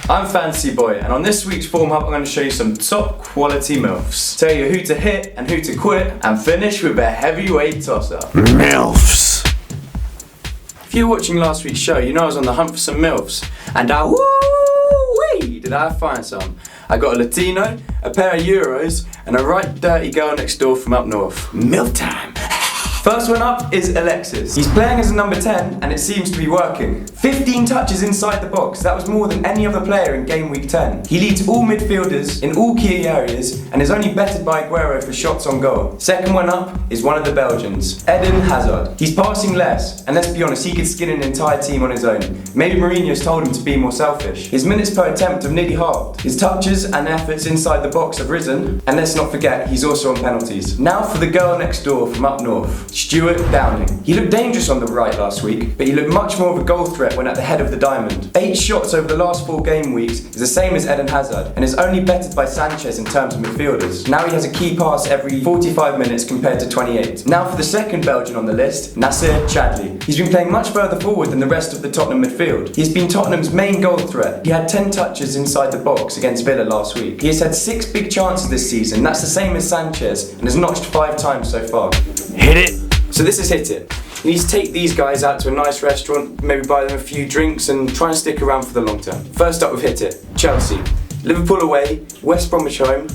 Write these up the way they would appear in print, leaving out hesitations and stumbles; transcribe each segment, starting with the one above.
I'm Fancy Boy, and on this week's Form Hub I'm going to show you some top quality M.I.L.Fs. Tell you who to hit and who to quit, and finish with a heavyweight toss-up. M.I.L.Fs. If you were watching last week's show, you know I was on the hunt for some M.I.L.Fs, and woo-wee, did I find some. I got a Latino, a pair of Euros, and a right dirty girl next door from up north. M.I.L.F time! First one up is Alexis. He's playing as a number 10 and it seems to be working. 15 touches inside the box, that was more than any other player in Gameweek 10. He leads all midfielders in all key areas and is only bettered by Aguero for shots on goal. Second one up is one of the Belgians, Eden Hazard. He's passing less, and let's be honest, he could skin an entire team on his own. Maybe Mourinho's told him to be more selfish. His minutes per attempt have nearly halved. His touches and efforts inside the box have risen, and let's not forget, he's also on penalties. Now for the girl next door from up north, Stuart Downing. He looked dangerous on the right last week, but he looked much more of a goal threat when at the head of the diamond. 8 shots over the last 4 game weeks is the same as Eden Hazard, and is only bettered by Sanchez in terms of midfielders. Now he has a key pass every 45 minutes compared to 28. Now for the second Belgian on the list, Nasser Chadli. He's been playing much further forward than the rest of the Tottenham midfield. He's been Tottenham's main goal threat. He had 10 touches inside the box against Villa last week. He has had 6 big chances this season, that's the same as Sanchez, and has notched 5 times so far. Hit it! So this is Hit It. You need to take these guys out to a nice restaurant, maybe buy them a few drinks and try and stick around for the long term. First up with Hit It, Chelsea. Liverpool away, West Bromwich home,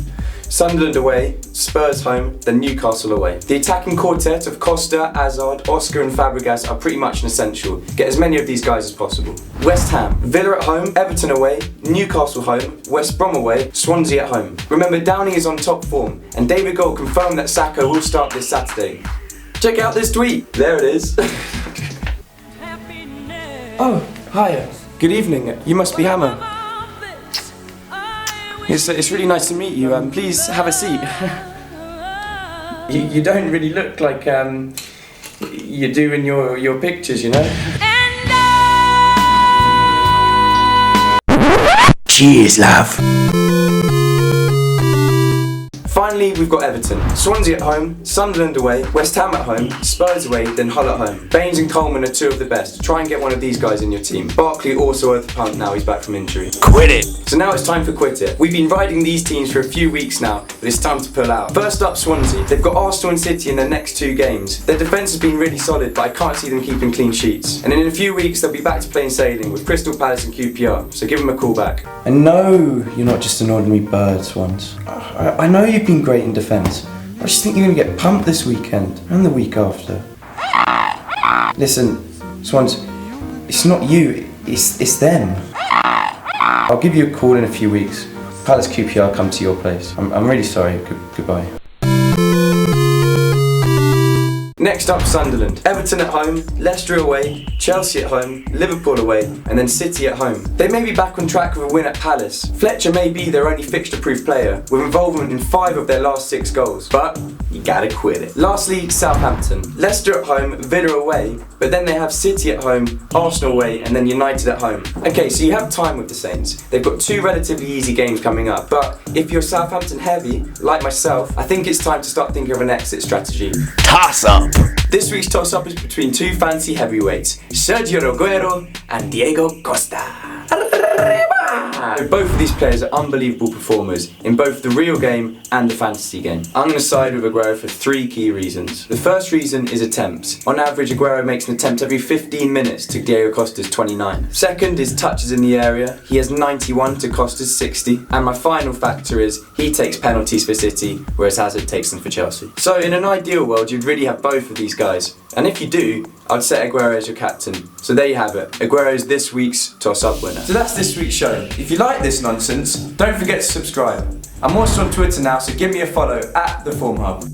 Sunderland away, Spurs home, then Newcastle away. The attacking quartet of Costa, Hazard, Oscar and Fabregas are pretty much an essential. Get as many of these guys as possible. West Ham, Villa at home, Everton away, Newcastle home, West Brom away, Swansea at home. Remember, Downing is on top form, and David Gold confirmed that Saka will start this Saturday. Check out this tweet. There it is. Oh, hiya. Good evening. You must be Hammer. It's really nice to meet you. Please have a seat. You don't really look like you do in your pictures, you know. Cheers, love. Finally, we've got Everton. Swansea at home, Sunderland away, West Ham at home, Spurs away, then Hull at home. Baines and Coleman are 2 of the best. Try and get one of these guys in your team. Barkley also worth a punt now he's back from injury. Quit it! So now it's time for Quit It. We've been riding these teams for a few weeks now, but it's time to pull out. First up, Swansea. They've got Arsenal and City in their next 2 games. Their defence has been really solid, but I can't see them keeping clean sheets. And in a few weeks, they'll be back to plain sailing with Crystal Palace and QPR, so give them a call back. And no, you're not just an ordinary bird, Swans. I know you've been great in defence. I just think you're going to get pumped this weekend and the week after. Listen, Swans, it's not you, it's them. I'll give you a call in a few weeks. Palace QPR come to your place. I'm really sorry. Goodbye. Next up, Sunderland. Everton at home, Leicester away, Chelsea at home, Liverpool away, and then City at home. They may be back on track with a win at Palace. Fletcher may be their only fixture-proof player, with involvement in 5 of their last 6 goals, but you gotta quit it. Lastly, Southampton. Leicester at home, Villa away, but then they have City at home, Arsenal away, and then United at home. Okay, so you have time with the Saints. They've got 2 relatively easy games coming up, but if you're Southampton heavy, like myself, I think it's time to start thinking of an exit strategy. Toss up! This week's toss-up is between 2 fancy heavyweights, Sergio Aguero and Diego Costa. Both of these players are unbelievable performers in both the real game and the fantasy game. I'm going to side with Aguero for 3 key reasons. The first reason is attempts. On average, Aguero makes an attempt every 15 minutes to Diego Costa's 29. Second is touches in the area. He has 91 to Costa's 60. And my final factor is he takes penalties for City, whereas Hazard takes them for Chelsea. So in an ideal world, you'd really have both of these guys. And if you do, I'd set Aguero as your captain. So there you have it. Aguero is this week's toss-up winner. So that's this week's show. If you like this nonsense, don't forget to subscribe. I'm also on Twitter now, so give me a follow at The Form Hub.